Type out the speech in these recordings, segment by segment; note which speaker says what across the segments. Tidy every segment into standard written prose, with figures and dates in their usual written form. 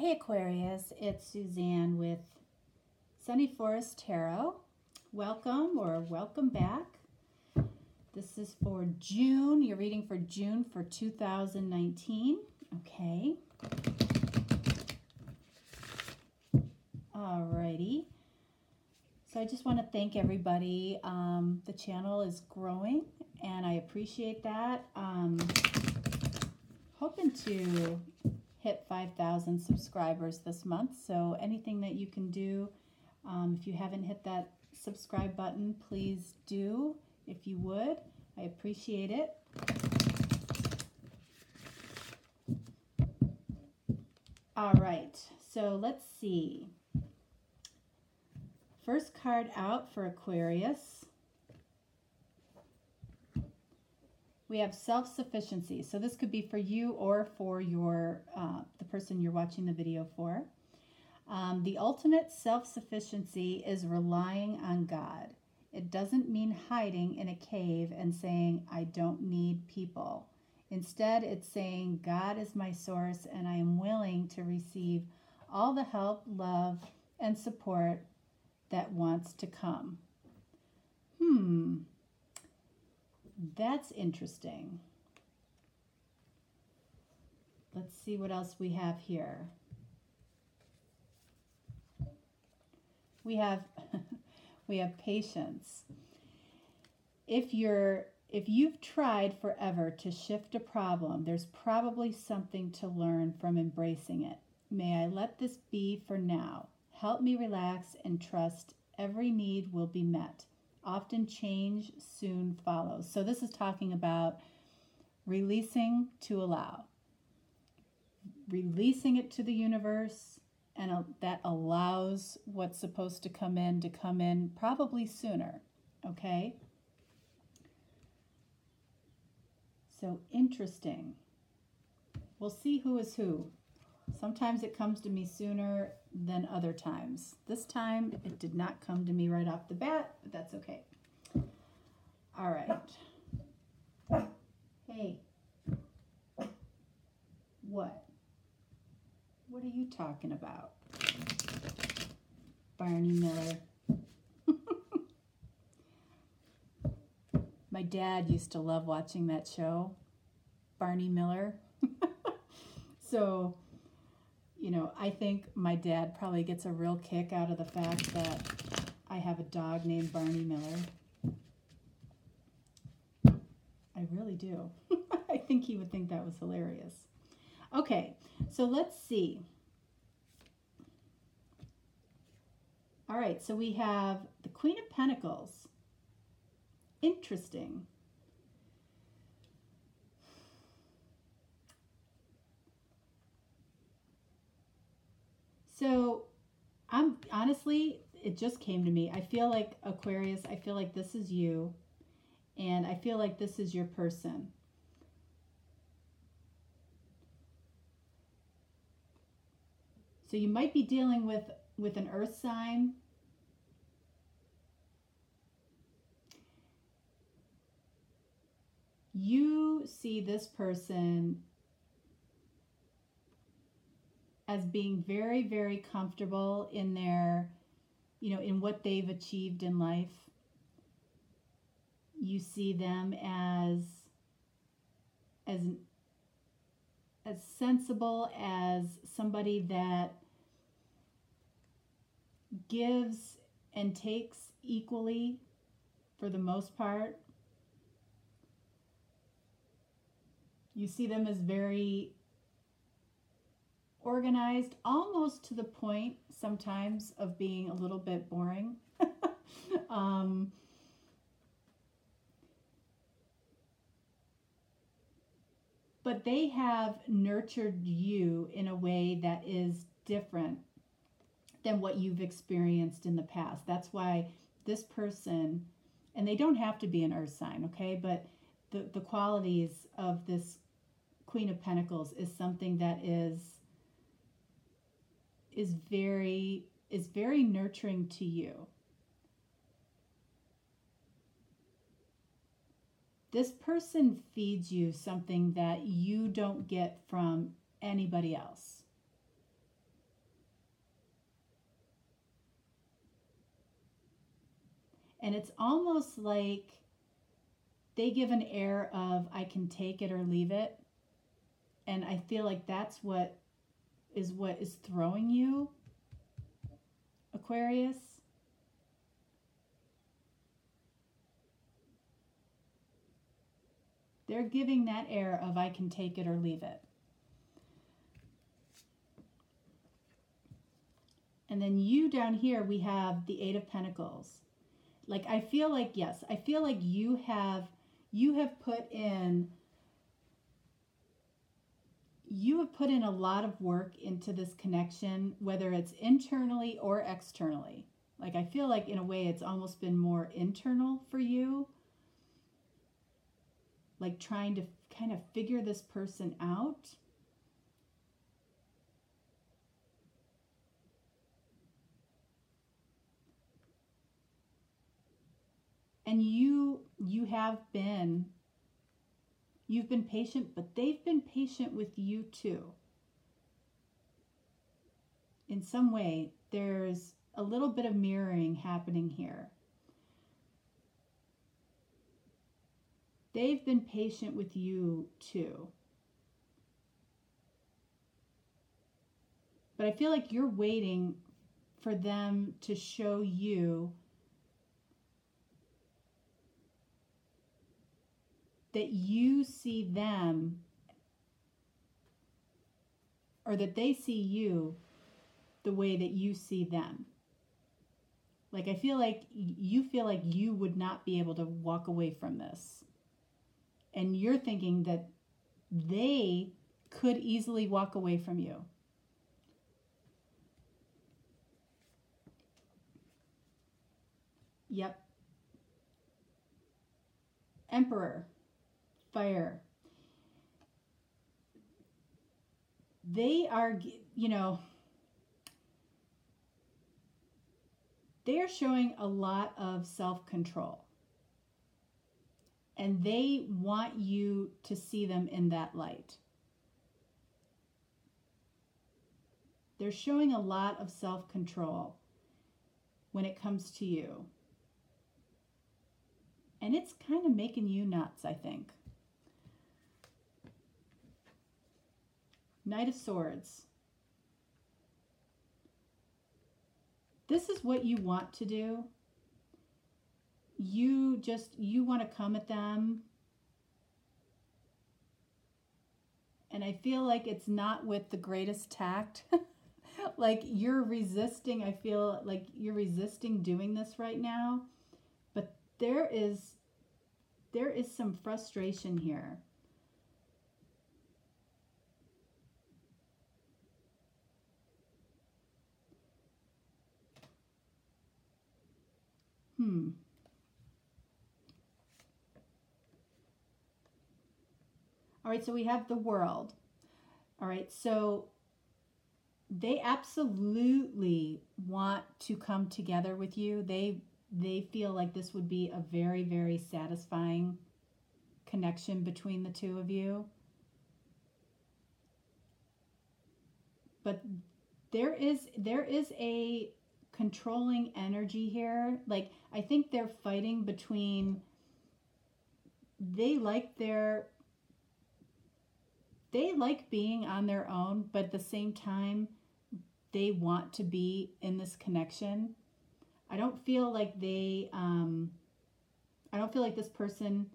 Speaker 1: Hey Aquarius, it's Suzanne with Sunny Forest Tarot. Welcome or welcome back. This is for June. You're reading for June for 2019. Okay. Alrighty. So I just want to thank everybody. The channel is growing and I appreciate that. Hoping to hit 5,000 subscribers this month, so anything that you can do, if you haven't hit that subscribe button, please do. If you would, I appreciate it. All right, so let's see. First card out for Aquarius. We have self-sufficiency. So this could be for you or for your the person you're watching the video for. The ultimate self-sufficiency is relying on God. It doesn't mean hiding in a cave and saying, I don't need people. Instead, it's saying, God is my source and I am willing to receive all the help, love, and support that wants to come. That's interesting. Let's see what else we have here. We have patience. If you've tried forever to shift a problem, there's probably something to learn from embracing it. May I let this be for now. Help me relax and trust every need will be met. Often change soon follows. So this is talking about releasing to allow. Releasing it to the universe, and that allows what's supposed to come in probably sooner. Okay? So interesting. We'll see who is who. Sometimes it comes to me sooner than other times. This time it did not come to me right off the bat, but that's okay. All right. Hey. What? What are you talking about? Barney Miller. My dad used to love watching that show, Barney Miller. So, you know, I think my dad probably gets a real kick out of the fact that I have a dog named Barney Miller. I really do. I think he would think that was hilarious. Okay, so let's see. All right, so we have the Queen of Pentacles. Interesting. So I'm honestly, it just came to me. I feel like Aquarius, I feel like this is you, and I feel like this is your person. So you might be dealing with an earth sign. You see this person as being very, very comfortable in their, you know, in what they've achieved in life. You see them as sensible, as somebody that gives and takes equally for the most part. You see them as very organized, almost to the point sometimes of being a little bit boring. But they have nurtured you in a way that is different than what you've experienced in the past. That's why this person, and they don't have to be an earth sign, okay? But the qualities of this Queen of Pentacles is something that is very nurturing to you. This person feeds you something that you don't get from anybody else. And it's almost like they give an air of, I can take it or leave it. And I feel like that's what is throwing you, Aquarius. They're giving that air of, I can take it or leave it. And then you down here, we have the Eight of Pentacles. Like, I feel like, yes, I feel like you have put in a lot of work into this connection, whether it's internally or externally. Like, I feel like in a way it's almost been more internal for you. Like trying to kind of figure this person out. And you've been patient, but they've been patient with you too. In some way, there's a little bit of mirroring happening here. They've been patient with you too. But I feel like you're waiting for them to show you that you see them, or that they see you the way that you see them. Like, I feel like you feel like you would not be able to walk away from this. And you're thinking that they could easily walk away from you. Yep. Emperor. Fire. They are, they are showing a lot of self-control. And they want you to see them in that light. They're showing a lot of self-control when it comes to you. And it's kind of making you nuts, I think. Knight of Swords. This is what you want to do. You want to come at them. And I feel like it's not with the greatest tact. Like you're resisting, I feel like you're resisting doing this right now. But there is some frustration here. All right, so we have the World. All right, so they absolutely want to come together with you. They feel like this would be a very, very satisfying connection between the two of you. But there is a controlling energy here. Like, I think they're fighting between, they like being on their own, but at the same time, they want to be in this connection. I don't feel like this person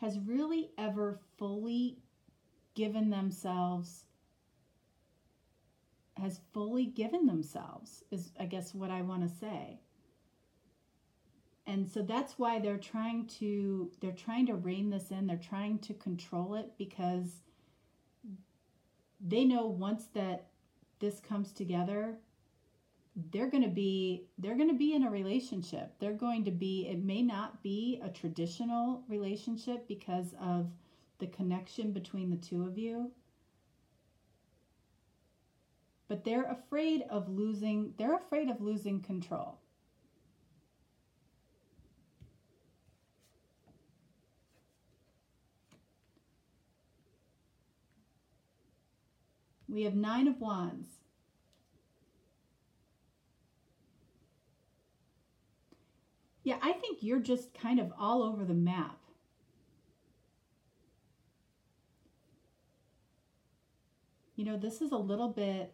Speaker 1: has really ever fully given themselves, is I guess what I want to say. And so that's why they're trying to rein this in. They're trying to control it because they know once that this comes together, they're going to be in a relationship. It may not be a traditional relationship because of the connection between the two of you. But they're afraid of losing control. We have 9 of Wands. Yeah, I think you're just kind of all over the map. You know, this is a little bit,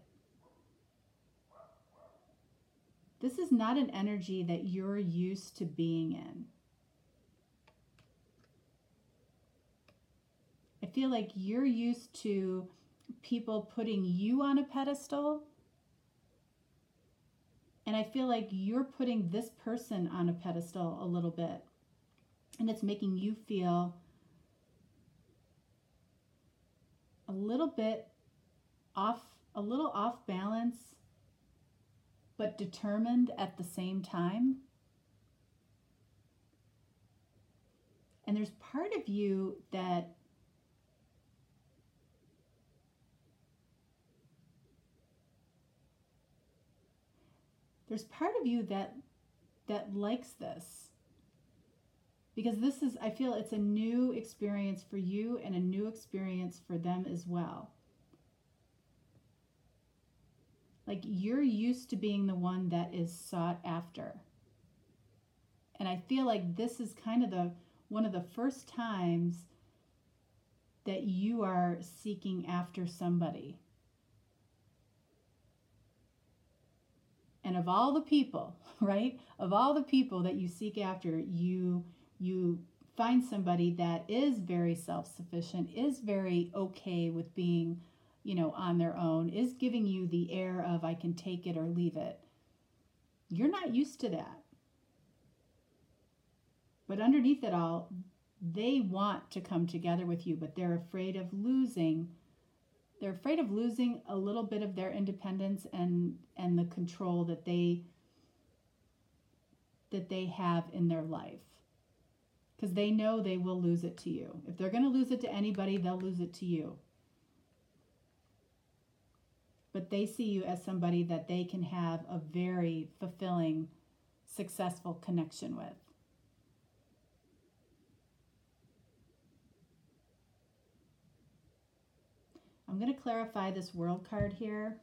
Speaker 1: this is not an energy that you're used to being in. I feel like you're used to people putting you on a pedestal. And I feel like you're putting this person on a pedestal a little bit. And it's making you feel a little bit off, a little off balance, but determined at the same time. And there's part of you that likes this, because this is, I feel it's a new experience for you and a new experience for them as well. Like, you're used to being the one that is sought after. And I feel like this is kind of one of the first times that you are seeking after somebody. And of all the people, right? Of all the people that you seek after, you find somebody that is very self-sufficient, is very okay with being, you know, on their own, is giving you the air of I can take it or leave it. You're not used to that. But underneath it all, they want to come together with you, but they're afraid of losing. They're afraid of losing a little bit of their independence and the control that they have in their life. Because they know they will lose it to you. If they're going to lose it to anybody, they'll lose it to you. But they see you as somebody that they can have a very fulfilling, successful connection with. I'm going to clarify this World card here.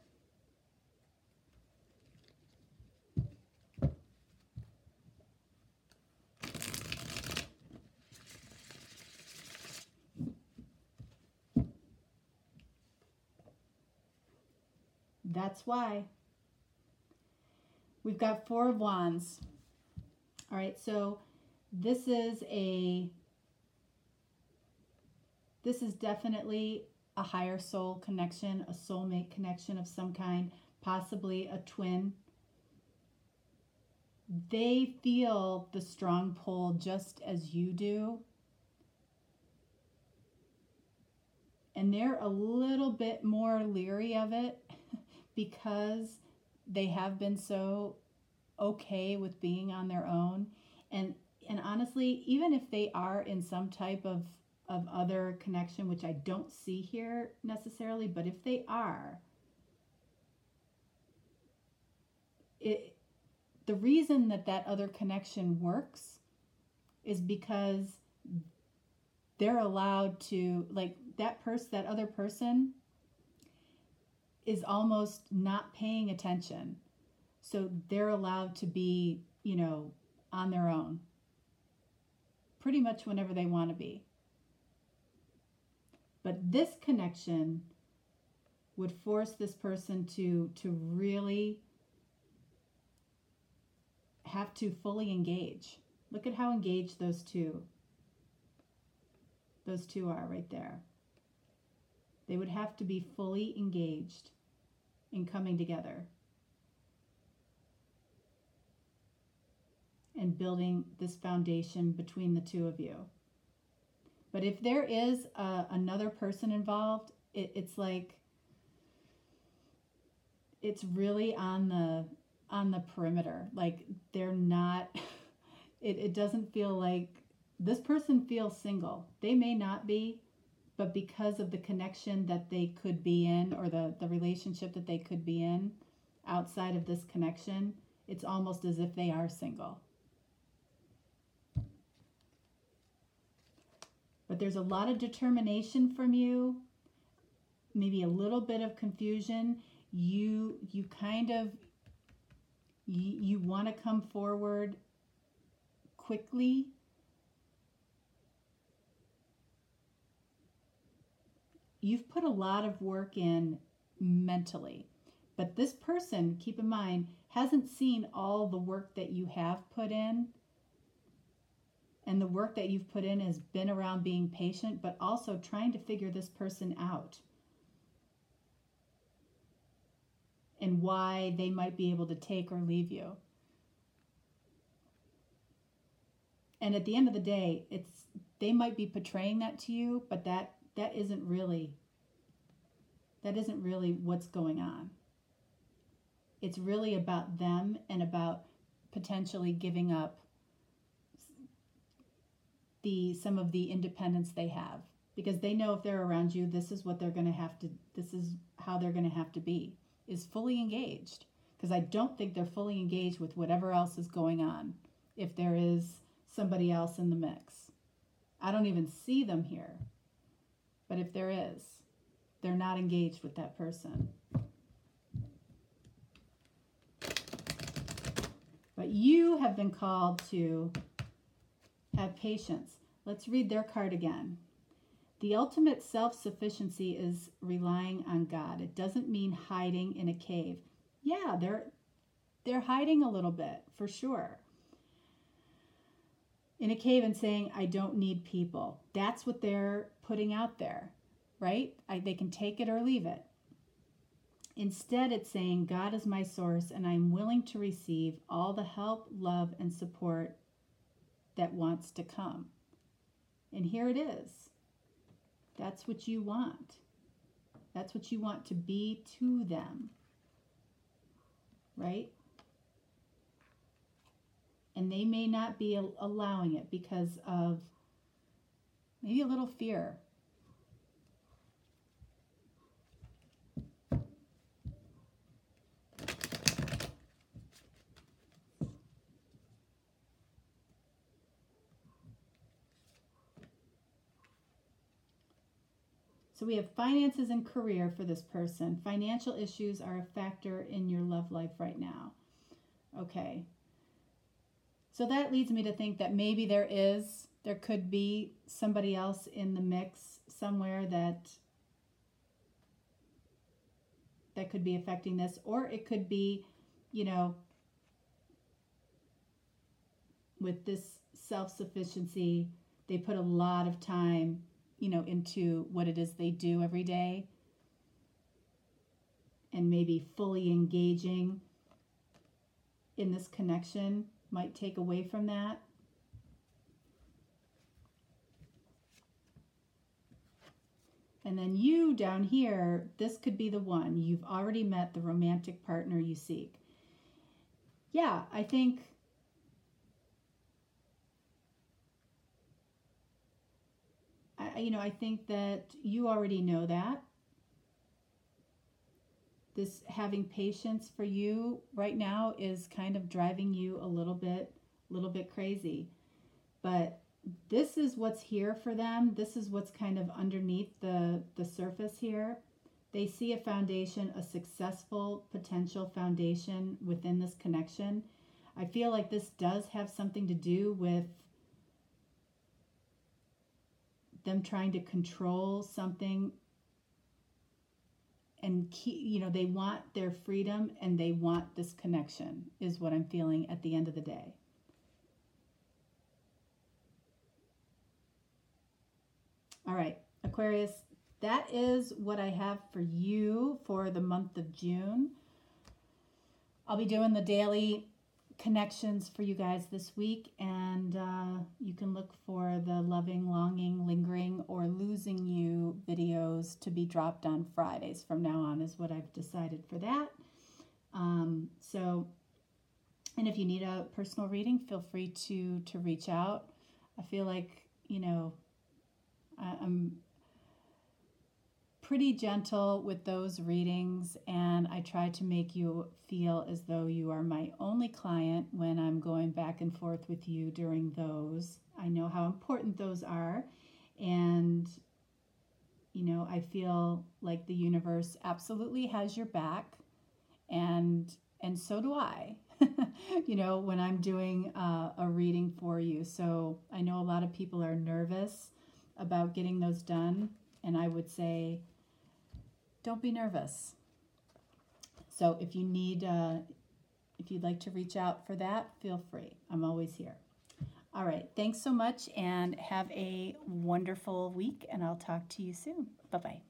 Speaker 1: That's why. We've got 4 of Wands. All right, so this is definitely a higher soul connection, a soulmate connection of some kind, possibly a twin. They feel the strong pull just as you do. And they're a little bit more leery of it because they have been so okay with being on their own. And honestly, even if they are in some type of other connection, which I don't see here necessarily, but if they are, the reason that other connection works is because they're allowed to, like, that other person is almost not paying attention. So they're allowed to be, you know, on their own pretty much whenever they want to be. But this connection would force this person to really have to fully engage. Look at how engaged those two are right there. They would have to be fully engaged in coming together and building this foundation between the two of you. But if there is another person involved, it's like, it's really on the perimeter. Like, they're not, it doesn't feel like, this person feels single. They may not be, but because of the connection that they could be in, or the relationship that they could be in outside of this connection, it's almost as if they are single. But there's a lot of determination from you. maybe a little bit of confusion. You kind of, you want to come forward quickly. You've put a lot of work in mentally, but this person, keep in mind, hasn't seen all the work that you have put in. And the work that you've put in has been around being patient, but also trying to figure this person out and why they might be able to take or leave you. And at the end of the day, they might be portraying that to you, but that isn't really what's going on. It's really about them and about potentially giving up some of the independence they have, because they know if they're around you, this is how they're going to have to be, is fully engaged. Because I don't think they're fully engaged with whatever else is going on, if there is somebody else in the mix. I don't even see them here. But if there is, they're not engaged with that person. But you have been called to have patience. Let's read their card again. The ultimate self-sufficiency is relying on God. It doesn't mean hiding in a cave. Yeah, they're hiding a little bit, for sure. In a cave and saying, I don't need people. That's what they're putting out there, right? They can take it or leave it. Instead, it's saying, God is my source, and I'm willing to receive all the help, love, and support that wants to come. And here it is. That's what you want. That's what you want to be to them, right? And they may not be allowing it because of maybe a little fear. So we have finances and career for this person. Financial issues are a factor in your love life right now. Okay. So that leads me to think that maybe there could be somebody else in the mix somewhere that could be affecting this. Or it could be, with this self-sufficiency, they put a lot of time into what it is they do every day, and maybe fully engaging in this connection might take away from that. And then you down here, this could be the one. You've already met the romantic partner you seek. Yeah, I think I think that you already know that. This having patience for you right now is kind of driving you a little bit crazy. But this is what's here for them. This is what's kind of underneath the surface here. They see a foundation, a successful potential foundation within this connection. I feel like this does have something to do with them trying to control something and they want their freedom and they want this connection, is what I'm feeling at the end of the day. All right, Aquarius, that is what I have for you for the month of June. I'll be doing the daily connections for you guys this week, and you can look for the loving, longing, lingering, or losing you videos to be dropped on Fridays from now on, is what I've decided for that. And if you need a personal reading, feel free to reach out. I feel like I'm pretty gentle with those readings, and I try to make you feel as though you are my only client when I'm going back and forth with you during those. I know how important those are, and know, I feel like the universe absolutely has your back, and so do I, you know, when I'm doing a reading for you. So I know a lot of people are nervous about getting those done, and I would say, don't be nervous. So if you need, if you'd like to reach out for that, feel free. I'm always here. All right. Thanks so much, and have a wonderful week, and I'll talk to you soon. Bye-bye.